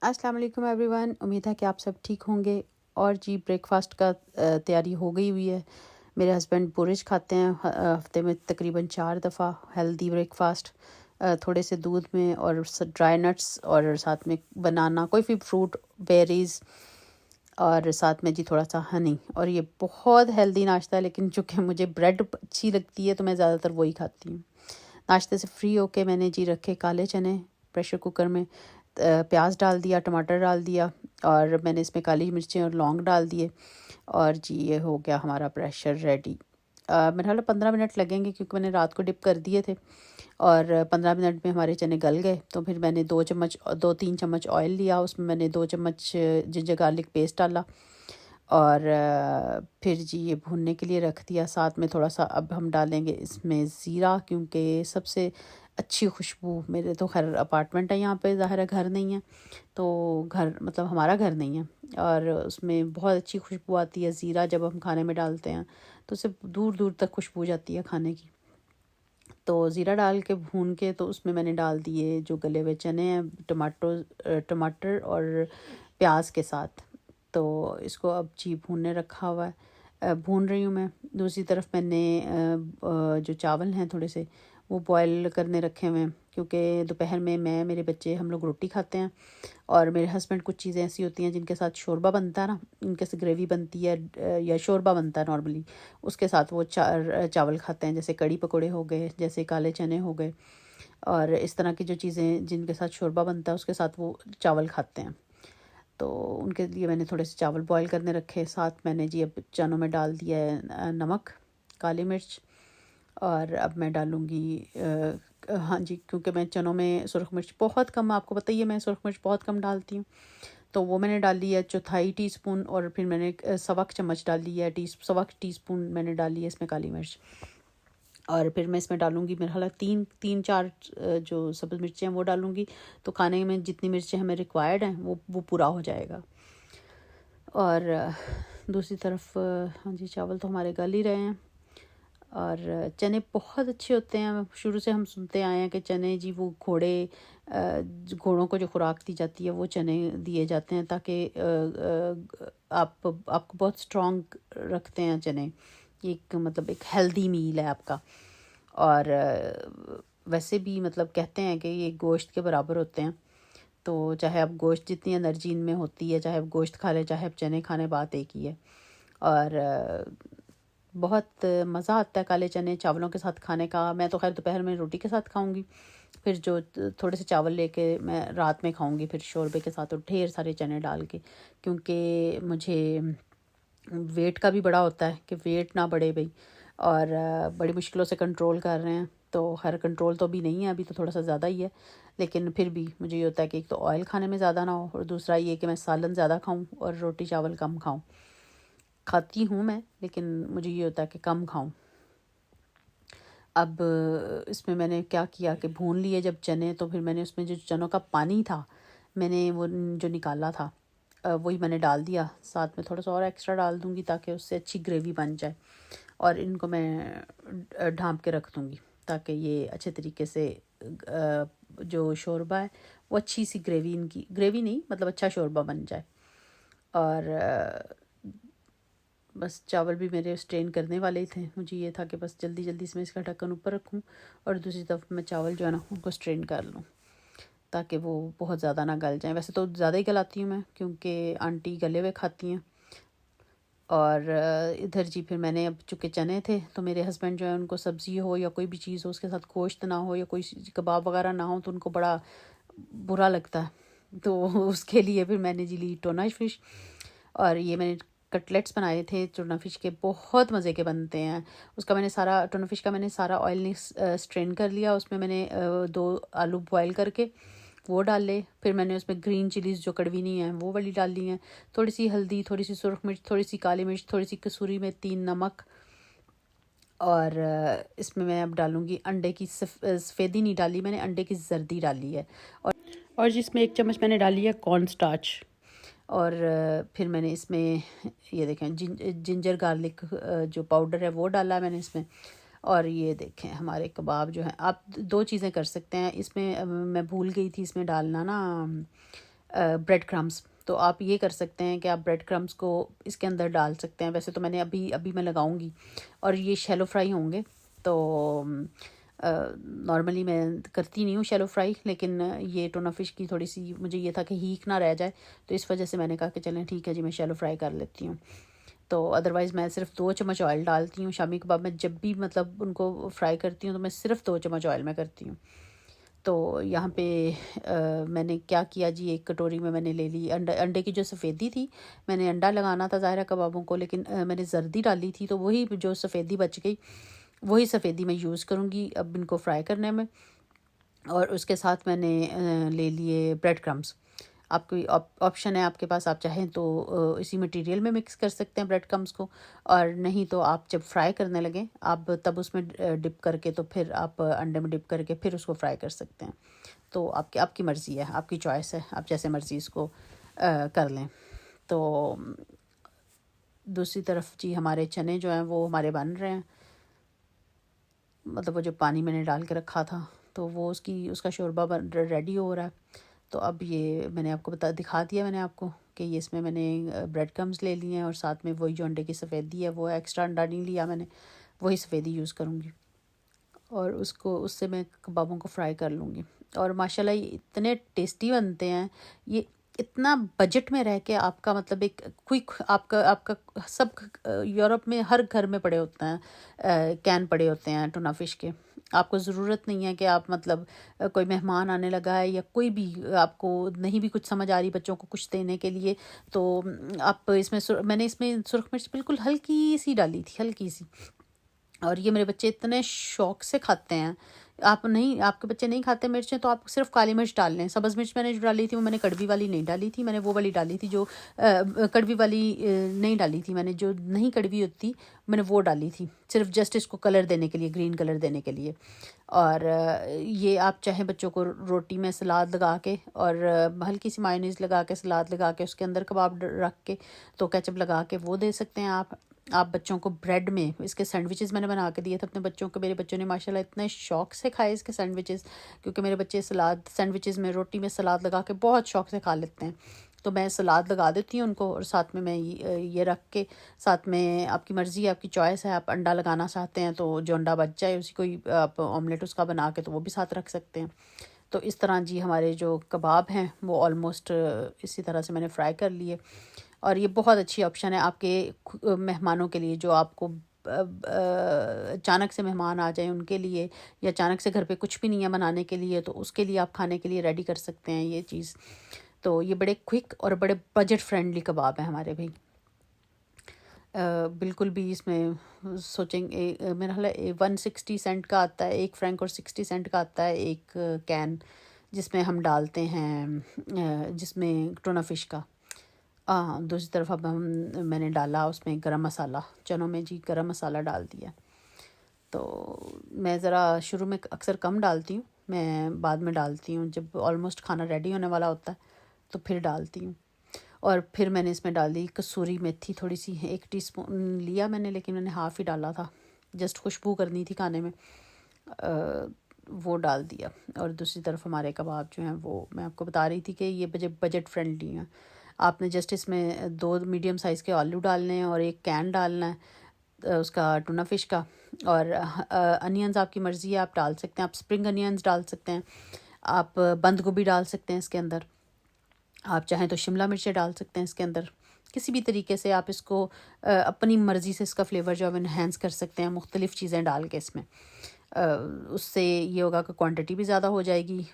अस्सलाम वालेकुम एवरीवन। उम्मीद है कि आप सब ठीक होंगे। और जी ब्रेकफास्ट का तैयारी हो गई हुई है। मेरे हस्बैंड पोरिज खाते हैं हफ्ते में तकरीबन 4 दफ़ा। हेल्दी ब्रेकफास्ट, थोड़े से दूध में और ड्राई नट्स और साथ में बनाना, कोई भी फ्रूट, बेरीज़ और साथ में जी थोड़ा सा हनी। और ये बहुत हेल्दी नाश्ता है, लेकिन चूँकि मुझे ब्रेड अच्छी लगती है तो मैं ज़्यादातर वही खाती हूँ। नाश्ते से फ्री होके मैंने जी रखे काले चने प्रेशर कुकर में, प्याज डाल दिया, टमाटर डाल दिया और मैंने इसमें काली मिर्चें और लौंग डाल दिए। और जी ये हो गया हमारा प्रेशर रेडी। मेरे ख्याल 15 मिनट लगेंगे क्योंकि मैंने रात को डिप कर दिए थे और 15 मिनट में हमारे चने गल गए। तो फिर मैंने 2-3 चम्मच ऑयल लिया, उसमें मैंने 2 चम्मच जिंजर गार्लिक पेस्ट डाला और फिर जी ये भूनने के लिए रख दिया। साथ में थोड़ा सा अब हम डालेंगे इसमें ज़ीरा, क्योंकि सबसे अच्छी खुशबू, मेरे तो खैर अपार्टमेंट है यहाँ पे, ज़ाहिर है घर नहीं है, तो घर मतलब हमारा घर नहीं है, और उसमें बहुत अच्छी खुशबू आती है। ज़ीरा जब हम खाने में डालते हैं तो उससे दूर दूर तक खुशबू जाती है खाने की। तो ज़ीरा डाल के भून के तो उसमें मैंने डाल दिए जो गले हुए चने हैं, टमाटर और प्याज के साथ। तो इसको अब जी भूनने रखा हुआ है, भून रही हूँ मैं। दूसरी तरफ मैंने जो चावल हैं थोड़े से वो बॉयल करने रखे हुए हैं, क्योंकि दोपहर में मैं, मेरे बच्चे, हम लोग रोटी खाते हैं और मेरे हस्बैंड कुछ चीज़ें ऐसी होती हैं जिनके साथ शोरबा बनता है ना, इनके से ग्रेवी बनती है या शोरबा बनता है नॉर्मली, उसके साथ वो चावल खाते हैं। जैसे कड़ी पकोड़े हो गए, जैसे काले चने हो गए, और इस तरह की जो चीज़ें जिनके साथ शोरबा बनता है उसके साथ वो चावल खाते हैं। तो उनके लिए मैंने थोड़े से चावल बॉयल करने रखे। साथ मैंने जी अब चनों में डाल दिया है नमक, काली मिर्च, और अब मैं डालूँगी हाँ जी, क्योंकि मैं चनों में सुरख मिर्च बहुत कम, आपको पता ही है मैं सुरख मिर्च बहुत कम डालती हूँ, तो वो मैंने डाल ली है 1/4 टीस्पून। और फिर मैंने 1.25 चम्मच डाल ली है, 1.25 टीस्पून मैंने डाली है इसमें काली मिर्च। और फिर मैं इसमें डालूँगी मेरा ख्याल 3-4 जो सब्ज़ मिर्चें हैं वो डालूँगी, तो खाने में जितनी मिर्चें हमें रिक्वायर्ड हैं वो पूरा हो जाएगा। और दूसरी तरफ हाँ जी, चावल तो हमारे गल ही रहे हैं और चने बहुत अच्छे होते हैं। शुरू से हम सुनते आए हैं कि चने जी वो घोड़ों को जो खुराक दी जाती है वो चने दिए जाते हैं, ताकि आपको बहुत स्ट्रॉन्ग रखते हैं चने। एक मतलब एक हेल्दी मील है आपका। और वैसे भी मतलब कहते हैं कि ये गोश्त के बराबर होते हैं। तो चाहे आप गोश्त, जितनी एनर्जी इनमें होती है, चाहे आप गोश्त खा लें चाहे आप चने खाने, बात एक ही है। और बहुत मज़ा आता है काले चने चावलों के साथ खाने का। मैं तो खैर दोपहर में रोटी के साथ खाऊंगी, फिर जो थोड़े से चावल लेके मैं रात में खाऊंगी, फिर शोरबे के साथ और ढेर सारे चने डाल के, क्योंकि मुझे वेट का भी बड़ा होता है कि वेट ना बढ़े भाई। और बड़ी मुश्किलों से कंट्रोल कर रहे हैं, तो हर कंट्रोल तो अभी नहीं है, अभी तो थोड़ा सा ज़्यादा ही है, लेकिन फिर भी मुझे ये होता है कि एक तो ऑयल खाने में ज़्यादा ना हो, और दूसरा ये कि मैं सालन ज़्यादा खाऊं और रोटी चावल कम खाऊं। खाती हूँ मैं, लेकिन मुझे ये होता है कि कम खाऊं। अब इसमें मैंने क्या किया कि भून लिए जब चने, तो फिर मैंने उसमें जो चनों का पानी था मैंने वो जो निकाला था वही मैंने डाल दिया। साथ में थोड़ा सा और एक्स्ट्रा डाल दूँगी ताकि उससे अच्छी ग्रेवी बन जाए, और इनको मैं ढाँप के रख दूँगी ताकि ये अच्छे तरीके से जो शोरबा है वो अच्छी सी ग्रेवी, इनकी ग्रेवी नहीं मतलब अच्छा शोरबा बन जाए। और बस चावल भी मेरे स्ट्रेन करने वाले ही थे, मुझे ये था कि बस जल्दी जल्दी से मैं इसका ढक्कन ऊपर रखूं और दूसरी तरफ मैं चावल जो है ना उनको स्ट्रेन कर लूँ, ताकि वो बहुत ज़्यादा ना गल जाएं। वैसे तो ज़्यादा ही गलाती हूँ मैं, क्योंकि आंटी गले हुए खाती हैं। और इधर जी फिर मैंने, अब चूँकि चने थे तो मेरे हस्बैंड जो है उनको सब्ज़ी हो या कोई भी चीज़ हो उसके साथ गोश्त ना हो या कोई कबाब वगैरह ना हो तो उनको बड़ा बुरा लगता है। तो उसके लिए फिर मैंने जी ली टोना फ़िश, और ये मैंने कटलेट्स बनाए थे टूना फ़िश के, बहुत मज़े के बनते हैं। उसका मैंने सारा टूना फ़िश का मैंने सारा ऑयल स्ट्रेन कर लिया, उसमें मैंने 2 आलू बॉयल करके वो डाल ले। फिर मैंने उसमें ग्रीन चिलीज़ जो कड़वी नहीं है वो वाली डाल ली हैं, थोड़ी सी हल्दी, थोड़ी सी सुरख मिर्च, थोड़ी सी काली मिर्च, थोड़ी सी कसूरी मेथी, नमक। और इसमें मैं अब डालूँगी अंडे की सफ़ेदी नहीं डाली मैंने, अंडे की जर्दी डाली है। और जिसमें 1 चम्मच मैंने डाली है कॉर्न स्टार्च। और फिर मैंने इसमें ये देखें जिंजर गार्लिक जो पाउडर है वो डाला है मैंने इसमें। और ये देखें हमारे कबाब जो हैं, आप 2 चीज़ें कर सकते हैं इसमें। मैं भूल गई थी इसमें डालना ना ब्रेड क्रम्स। तो आप ये कर सकते हैं कि आप ब्रेड क्रम्स को इसके अंदर डाल सकते हैं। वैसे तो मैंने अभी अभी मैं लगाऊंगी और ये शैलो फ्राई होंगे। तो नॉर्मली मैं करती नहीं हूँ शैलो फ्राई, लेकिन ये टूना फिश की थोड़ी सी मुझे ये था कि हीक ना रह जाए, तो इस वजह से मैंने कहा कि चलें ठीक है जी, मैं शैलो फ्राई कर लेती हूँ। तो अदरवाइज़ मैं सिर्फ 2 चम्मच ऑयल डालती हूँ। शामी कबाब में जब भी मतलब उनको फ्राई करती हूँ तो मैं सिर्फ 2 चम्मच ऑयल में करती हूँ। तो यहाँ पे मैंने क्या किया जी, एक कटोरी में मैंने ले ली अंडे की जो सफ़ेदी थी। मैंने अंडा लगाना था ज़ाहिर है कबाबों को, लेकिन मैंने जर्दी डाली थी, तो वही जो सफ़ेदी बच गई वही सफ़ेदी मैं यूज़ करूँगी अब इनको फ्राई करने में। और उसके साथ मैंने ले लिए ब्रेड क्रम्स। आपकी ऑप्शन है आपके पास, आप चाहें तो इसी मटेरियल में मिक्स कर सकते हैं ब्रेड क्रम्स को, और नहीं तो आप जब फ्राई करने लगें आप तब उसमें डिप करके, तो फिर आप अंडे में डिप करके फिर उसको फ्राई कर सकते हैं। तो आपकी आपकी मर्ज़ी है, आपकी चॉइस है, आप जैसे मर्ज़ी इसको कर लें। तो दूसरी तरफ जी हमारे चने जो हैं वो हमारे बन रहे हैं। मतलब वो जो पानी मैंने डाल के रखा था तो वो उसका शोरबा बन रेडी हो रहा है। तो अब ये मैंने आपको दिखा दिया मैंने आपको कि ये इसमें मैंने ब्रेड क्रम्स ले लिए हैं, और साथ में वही जो अंडे की सफ़ेदी है, वो एक्स्ट्रा अंडा नहीं लिया मैंने, वही सफ़ेदी यूज़ करूँगी और उससे मैं कबाबों को फ्राई कर लूँगी। और माशाल्लाह ये इतने टेस्टी बनते हैं। ये इतना बजट में रह के आपका मतलब एक क्विक, आपका आपका सब यूरोप में हर घर में पड़े होते हैं, कैन पड़े होते हैं टूना फिश के। आपको ज़रूरत नहीं है कि आप मतलब कोई मेहमान आने लगा है या कोई भी आपको नहीं भी कुछ समझ आ रही बच्चों को कुछ देने के लिए, तो आप इसमें मैंने इसमें सुरख मिर्च बिल्कुल हल्की सी डाली थी, हल्की सी। और ये मेरे बच्चे इतने शौक से खाते हैं। आपके बच्चे नहीं खाते मिर्चें, तो आप सिर्फ काली मिर्च डाल लें। सब्ज़ मिर्च मैंने जो डाली थी वो मैंने कड़वी वाली नहीं डाली थी, मैंने वो वाली डाली थी जो कड़वी वाली नहीं डाली थी मैंने, जो नहीं कड़वी होती मैंने वो डाली थी, सिर्फ जस्ट इसको कलर देने के लिए, ग्रीन कलर देने के लिए। और ये आप चाहें बच्चों को रोटी में सलाद लगा के और हल्की सी मायोनीज़ लगा के, सलाद लगा के, उसके अंदर कबाब रख के, तो केचप लगा के वो दे सकते हैं आप बच्चों को ब्रेड में इसके सैंडविचेस मैंने बना के दिए थे अपने बच्चों को। मेरे बच्चों ने माशाल्लाह इतने शौक से खाए इसके सैंडविचेस, क्योंकि मेरे बच्चे सलाद सैंडविचेस में रोटी में सलाद लगा के बहुत शौक से खा लेते हैं। तो मैं सलाद लगा देती हूँ उनको, और साथ में मैं ये रख के, साथ में आपकी मर्ज़ी है, आपकी चॉइस है, आप अंडा लगाना चाहते हैं तो जो अंडा बच जाए उसी को ही आप ऑमलेट उसका बना के तो वो भी साथ रख सकते हैं। तो इस तरह जी हमारे जो कबाब हैं वो ऑलमोस्ट इसी तरह से मैंने फ्राई कर लिए। और ये बहुत अच्छी ऑप्शन है आपके मेहमानों के लिए, जो आपको अचानक से मेहमान आ जाए उनके लिए, या अचानक से घर पे कुछ भी नहीं है बनाने के लिए, तो उसके लिए आप खाने के लिए रेडी कर सकते हैं ये चीज़। तो ये बड़े क्विक और बड़े बजट फ्रेंडली कबाब हैं हमारे भाई। बिल्कुल भी इसमें सोचेंगे, मेरा ख्याल है 160 सेंट का आता है, 1 फ्रैंक और 60 सेंट का आता है एक कैन, जिसमें हम डालते हैं जिसमें टूना फिश का। हाँ, दूसरी तरफ अब मैंने डाला उसमें गरम मसाला, चनों में जी गरम मसाला डाल दिया। तो मैं ज़रा शुरू में अक्सर कम डालती हूँ, मैं बाद में डालती हूँ जब ऑलमोस्ट खाना रेडी होने वाला होता है, तो फिर डालती हूँ। और फिर मैंने इसमें डाल दी कसूरी मेथी, थोड़ी सी 1 टीस्पून लिया मैंने, लेकिन मैंने हाफ़ ही डाला था, जस्ट खुशबू करनी थी खाने में, वो डाल दिया। और दूसरी तरफ हमारे कबाब जो हैं वो मैं आपको बता रही थी कि ये बजट फ्रेंडली हैं। आपने जस्ट इसमें 2 मीडियम साइज़ के आलू डालने हैं और 1 कैन डालना है उसका टूना फिश का। और अनियंस आपकी मर्ज़ी है, आप डाल सकते हैं, आप स्प्रिंग अनियंस डाल सकते हैं, आप बंद गोभी डाल सकते हैं इसके अंदर, आप चाहें तो शिमला मिर्चें डाल सकते हैं इसके अंदर। किसी भी तरीके से आप इसको अपनी मर्ज़ी से इसका फ्लेवर जो है इन्हेंस कर सकते हैं मुख्तलिफ़ चीज़ें डाल के इसमें। उससे ये होगा कि क्वांटिटी भी ज़्यादा हो जाएगी।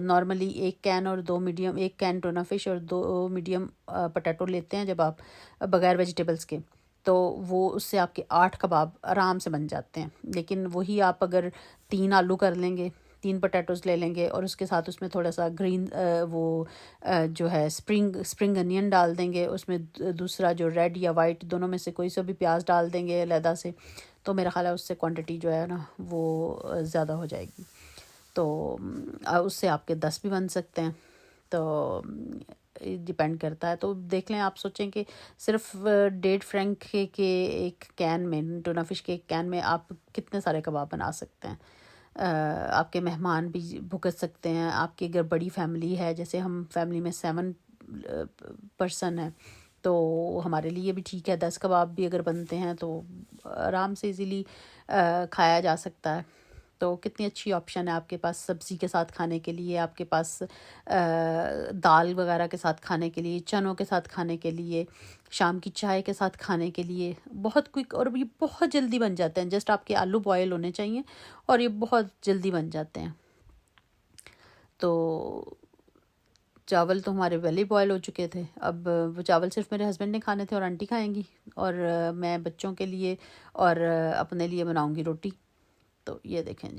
नॉर्मली 1 कैन और 2 मीडियम, 1 कैन टूना फिश और 2 मीडियम पोटैटो लेते हैं जब आप बगैर वेजिटेबल्स के, तो वो उससे आपके 8 कबाब आराम से बन जाते हैं। लेकिन वही आप अगर 3 आलू कर लेंगे, 3 पोटैटोज़ ले लेंगे और उसके साथ उसमें थोड़ा सा ग्रीन जो है स्प्रिंग अनियन डाल देंगे, उसमें दूसरा जो रेड या वाइट दोनों में से कोई सा भी प्याज डाल देंगे अलहदा से, तो मेरा ख़्याल है उससे क्वांटिटी जो है ना वो ज़्यादा हो जाएगी। तो उससे आपके 10 भी बन सकते हैं। तो डिपेंड करता है। तो देख लें, आप सोचें कि सिर्फ 1.5 फ्रैंक के एक कैन में, टूना फिश के एक कैन में आप कितने सारे कबाब बना सकते हैं। आपके मेहमान भी भुगत सकते हैं। आपकी अगर बड़ी फैमिली है, जैसे हम फैमिली में 7 पर्सन है तो हमारे लिए भी ठीक है। 10 कबाब भी अगर बनते हैं तो आराम से इजीली खाया जा सकता है। तो कितनी अच्छी ऑप्शन है आपके पास सब्ज़ी के साथ खाने के लिए, आपके पास दाल वगैरह के साथ खाने के लिए, चनों के साथ खाने के लिए, शाम की चाय के साथ खाने के लिए। बहुत क्विक और ये बहुत जल्दी बन जाते हैं। जस्ट आपके आलू बॉयल होने चाहिए और ये बहुत जल्दी बन जाते हैं। तो चावल तो हमारे पहले ही बॉयल हो चुके थे। अब वो चावल सिर्फ मेरे हस्बैंड ने खाने थे और आंटी खाएंगी, और मैं बच्चों के लिए और अपने लिए बनाऊंगी रोटी। तो ये देखें जी।